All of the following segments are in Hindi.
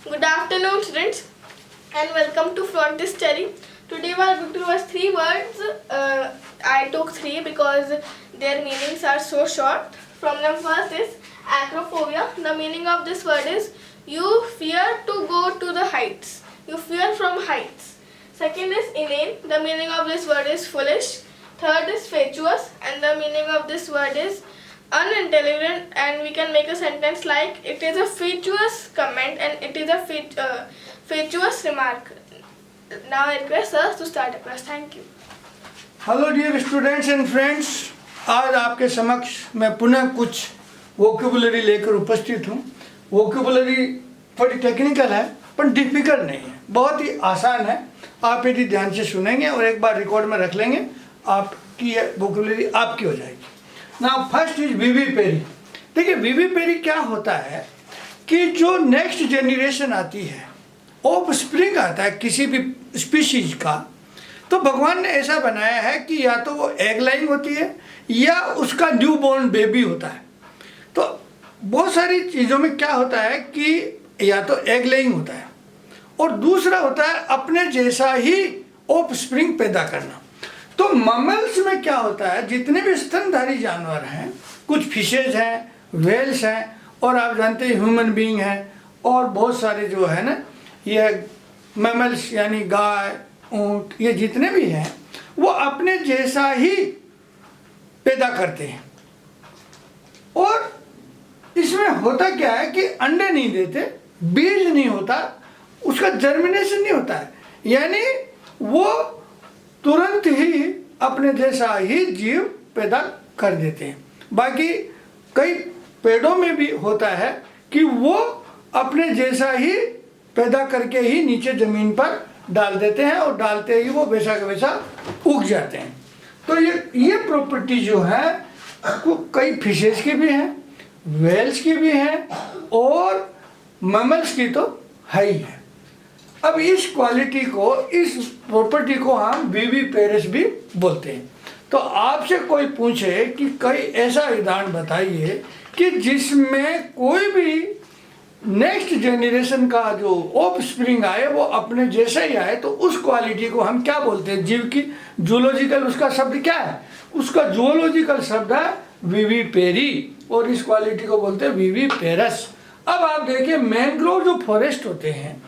Good afternoon, students, and welcome to Frontier Study. Today we are going to learn 3 words. I took 3 because their meanings are so short. From them, first is acrophobia. The meaning of this word is you fear to go to the heights. You fear from heights. Second is inane. The meaning of this word is foolish. Third is fatuous, and the meaning of this word is unintelligent, and we can make a sentence like it is a fatuous comment and it is a fatuous remark. Now I request us to start the class. Thank you. Hello dear students and friends, आज आपके समक्ष मैं पुनः कुछ वोकेबुलरी लेकर उपस्थित हूँ। वोकेबुलरी थोड़ी टेक्निकल है पर डिफिकल्ट नहीं है, बहुत ही आसान है। आप यदि ध्यान से सुनेंगे और एक बार रिकॉर्ड में रख लेंगे, आपकी ये वोकेबुलरी आपकी हो जाएगी। Now first is vivipary. देखिए विविपेरी क्या होता है कि जो नेक्स्ट जनरेशन आती है, ऑफ स्प्रिंग आता है किसी भी स्पीशीज का, तो भगवान ने ऐसा बनाया है कि या तो वो एग लाइंग होती है या उसका न्यू बॉर्न बेबी होता है। तो बहुत सारी चीज़ों में क्या होता है कि या तो एग लाइंग होता है और दूसरा होता है अपने जैसा ही ऑफ स्प्रिंग पैदा करना। तो ममल्स में क्या होता है, जितने भी स्तनधारी जानवर हैं, कुछ फिशेज हैं, वेल्स हैं, और आप जानते हैं ह्यूमन बीइंग हैं, और बहुत सारे जो है ना ये मैमल्स यानी गाय, ऊँट, ये जितने भी हैं वो अपने जैसा ही पैदा करते हैं। और इसमें होता क्या है कि अंडे नहीं देते, बीज नहीं होता, उसका जर्मिनेशन नहीं होता है, यानी वो तुरंत ही अपने जैसा ही जीव पैदा कर देते हैं। बाकी कई पेड़ों में भी होता है कि वो अपने जैसा ही पैदा करके ही नीचे ज़मीन पर डाल देते हैं और डालते ही वो वैसा का वैसा उग जाते हैं। तो ये प्रॉपर्टी जो है वो कई फिशेस की भी हैं, वेल्स की भी हैं और मैमल्स की तो है ही है। अब इस क्वालिटी को, इस प्रॉपर्टी को हम विविपेरस भी बोलते हैं। तो आपसे कोई पूछे कि कोई ऐसा विधान बताइए कि जिसमें कोई भी नेक्स्ट जनरेशन का जो ऑफ स्प्रिंग आए वो अपने जैसे ही आए, तो उस क्वालिटी को हम क्या बोलते हैं? जीव की जूलॉजिकल उसका शब्द क्या है? उसका जूलॉजिकल शब्द है विविपेरी, और इस क्वालिटी को बोलते हैं विविपेरस। अब आप देखिए मैंग्रोव जो फॉरेस्ट होते हैं,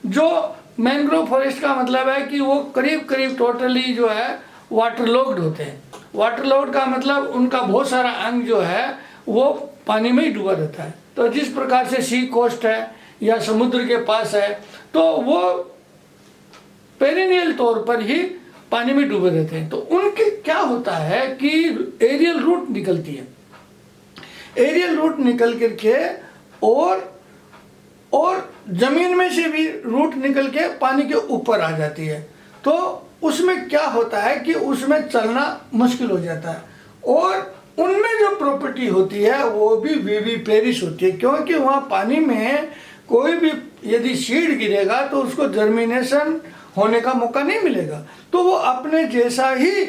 जो मैंग्रोव फॉरेस्ट का मतलब है कि वो करीब करीब टोटली जो है वाटरलॉग्ड होते हैं। वाटरलॉग्ड का मतलब उनका बहुत सारा अंग जो है वो पानी में ही डूबा रहता है। तो जिस प्रकार से सी कोस्ट है या समुद्र के पास है, तो वो पेरिनियल तौर पर ही पानी में डूबे रहते हैं। तो उनके क्या होता है कि एरियल रूट निकलती है, एरियल रूट निकल करके और जमीन में से भी रूट निकल के पानी के ऊपर आ जाती है। तो उसमें क्या होता है कि उसमें चलना मुश्किल हो जाता है, और उनमें जो प्रॉपर्टी होती है वो भी विविपेरिस होती है, क्योंकि वहाँ पानी में कोई भी यदि सीड गिरेगा तो उसको जर्मिनेशन होने का मौका नहीं मिलेगा। तो वो अपने जैसा ही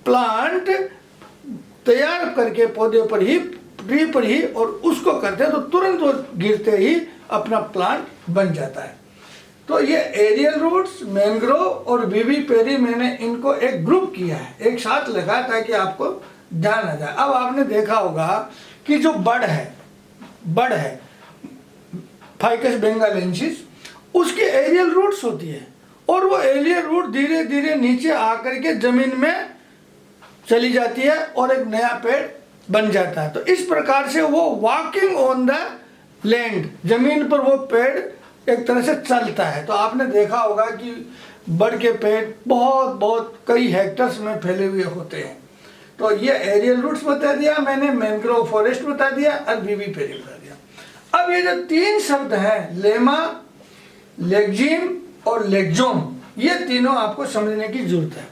प्लांट तैयार करके पौधे पर ही, ट्री पर ही, और उसको करते हैं तो तुरंत वो गिरते ही अपना प्लांट बन जाता है। तो ये एरियल रूट्स, मैंग्रोव और विविपेरी, मैंने इनको एक ग्रुप किया है, एक साथ लगा ताकि आपको ध्यान आ जाए। अब आपने देखा होगा कि जो बड़ है फाइकस बेंगालेंसिस, उसकी एरियल रूट्स होती है, और वो एरियल रूट धीरे धीरे नीचे आकर के जमीन में चली जाती है और एक नया पेड़ बन जाता है। तो इस प्रकार से वो वॉकिंग ऑन द लैंड, जमीन पर वो पेड़ एक तरह से चलता है। तो आपने देखा होगा कि बड़ के पेड़ बहुत कई हेक्टर्स में फैले हुए होते हैं। तो ये एरियल रूट्स बता दिया मैंने, मैंग्रोव फॉरेस्ट बता दिया और विविपेरी बता दिया। अब ये जो 3 शब्द हैं, लेमा, लेग्जिम और लेग्जोम, ये तीनों आपको समझने की जरूरत है।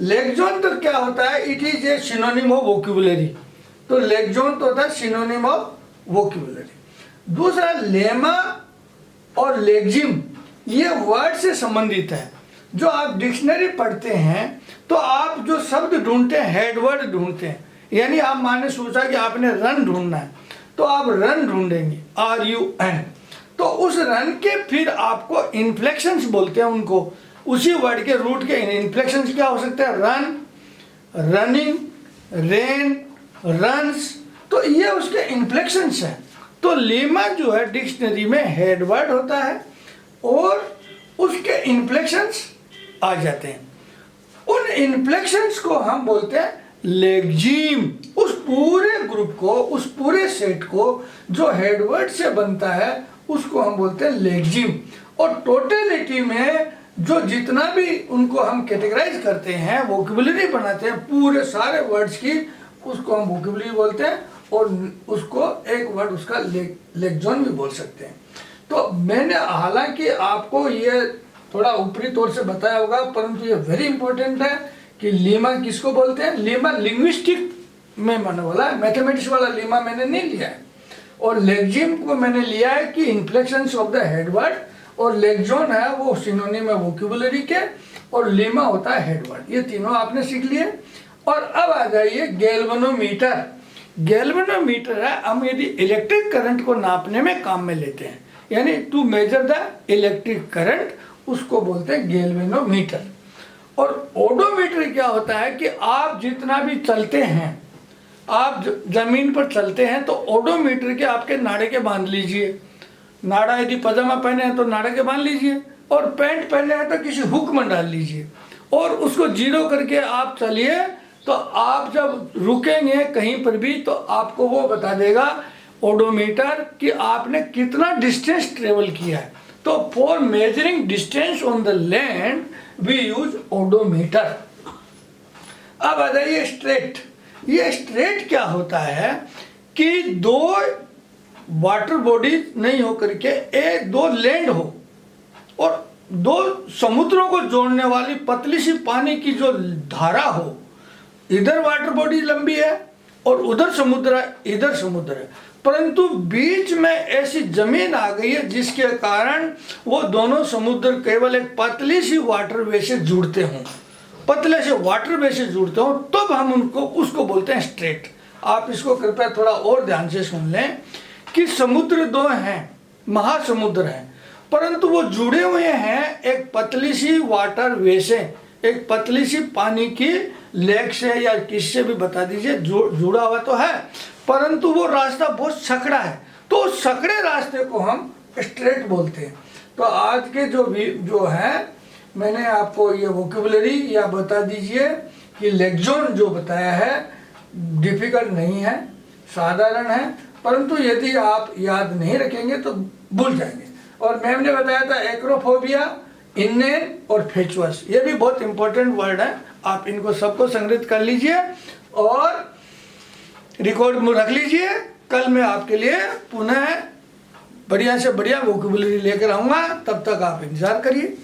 लेग्जोन तो क्या होता है? It is a synonym of vocabulary. तो लेग्जोन तो होता है सिनोनिम ऑफ वोकेबुलरी। दूसरा लेमा और लेग्जिम, ये वर्ड से संबंधित है। जो आप डिक्शनरी पढ़ते हैं तो आप जो शब्द ढूंढते हैं, हेड वर्ड ढूंढते हैं, यानी आप माने सोचा कि आपने रन ढूंढना है तो आप रन ढूंढेंगे, RUN। तो उस रन के फिर आपको इन्फ्लेक्शंस बोलते हैं उनको, उसी वर्ड के रूट के इन्फ्लेक्शंस क्या हो सकते हैं? रन, रनिंग, रेन, रन्स, तो ये उसके इन्फ्लेक्शंस हैं। तो लेमा जो है डिक्शनरी में हेड वर्ड होता है और उसके इन्फ्लेक्शंस आ जाते हैं। उन इन्फ्लेक्शंस को हम बोलते हैं लेक्जिम। उस पूरे ग्रुप को, उस पूरे सेट को जो हेडवर्ड से बनता है उसको हम बोलते हैं लेक्जिम। और टोटलिटी में जो जितना भी उनको हम कैटेगराइज करते हैं, वोकेबुलरी बनाते हैं पूरे सारे वर्ड्स की, उसको हम वोकेबुलरी बोलते हैं और उसको एक वर्ड उसका लेक्जोन भी बोल सकते हैं। तो मैंने हालांकि आपको ये थोड़ा ऊपरी तौर से बताया होगा, परंतु ये वेरी इंपॉर्टेंट है कि लीमा किसको बोलते हैं। लीमा लिंग्विस्टिक में मैंने बोला, मैथमेटिक्स वाला लीमा मैंने नहीं लिया है। और लेक्जिम को मैंने लिया है कि इन्फ्लेक्शंस ऑफ द हेडवर्ड, और लेक्जोन है वो सिनोनिम है वोकेबुलरी के, और लीमा होता है हेडवर्ड। ये तीनों आपने सीख लिए। और अब आ जाइए गैल्वेनोमीटर। गैल्वेनोमीटर है, हम यदि इलेक्ट्रिक करंट को नापने में काम में लेते हैं, यानी to measure the electric current, उसको बोलते हैं गैल्वेनोमीटर। और ओडोमीटर क्या होता है कि आप जितना भी चलते हैं, आप जमीन पर चलते हैं तो ओडोमीटर के आपके नाड़े के बांध लीजिए। नाड़ा यदि पजामा पहने हैं तो नाड़े के बांध लीजिए, और पैंट पहने हैं तो किसी हुक में डाल लीजिए, और उसको जीरो करके आप चलिए। तो आप जब रुकेंगे कहीं पर भी तो आपको वो बता देगा ओडोमीटर कि आपने कितना डिस्टेंस ट्रेवल किया है। तो for measuring distance on the land we use odometer. अब आ जाइए स्ट्रेट। ये स्ट्रेट क्या होता है कि दो वाटर बॉडी नहीं हो करके एक दो लैंड हो और दो समुद्रों को जोड़ने वाली पतली सी पानी की जो धारा हो, इधर वाटर बॉडी लंबी है और उधर समुद्र है, इधर समुद्र है, परंतु बीच में ऐसी जमीन आ गई है जिसके कारण वो दोनों समुद्र केवल एक पतली सी वाटरवे से जुड़ते हों, पतले से वाटरवे से जुड़ते हों, तब हम उनको उसको बोलते हैं स्ट्रेट। आप इसको कृपया थोड़ा और ध्यान से सुन लें कि समुद्र दो हैं, महासमुद्र हैं, परंतु वो जुड़े हुए हैं एक पतली सी वाटरवे से, एक पतली सी पानी की लेक से या किससे भी बता दीजिए, जुड़ा हुआ तो है, परंतु वो रास्ता बहुत सकड़ा है, तो उस सकड़े रास्ते को हम स्ट्रेट बोलते हैं। तो आज के जो है मैंने आपको ये वोकेबुलरी या बता दीजिए कि लेक्जोन जो बताया है डिफिकल्ट नहीं है, साधारण है, परंतु यदि आप याद नहीं रखेंगे तो भूल जाएंगे। और मैम ने बताया था एक्रोफोबिया, इनेन और फेचुअस, ये भी बहुत इंपॉर्टेंट वर्ड है। आप इनको सबको संग्रहित कर लीजिए और रिकॉर्ड में रख लीजिए। कल मैं आपके लिए पुनः बढ़िया से बढ़िया वोकेबुलरी लेकर आऊँगा, तब तक आप इंतजार करिए।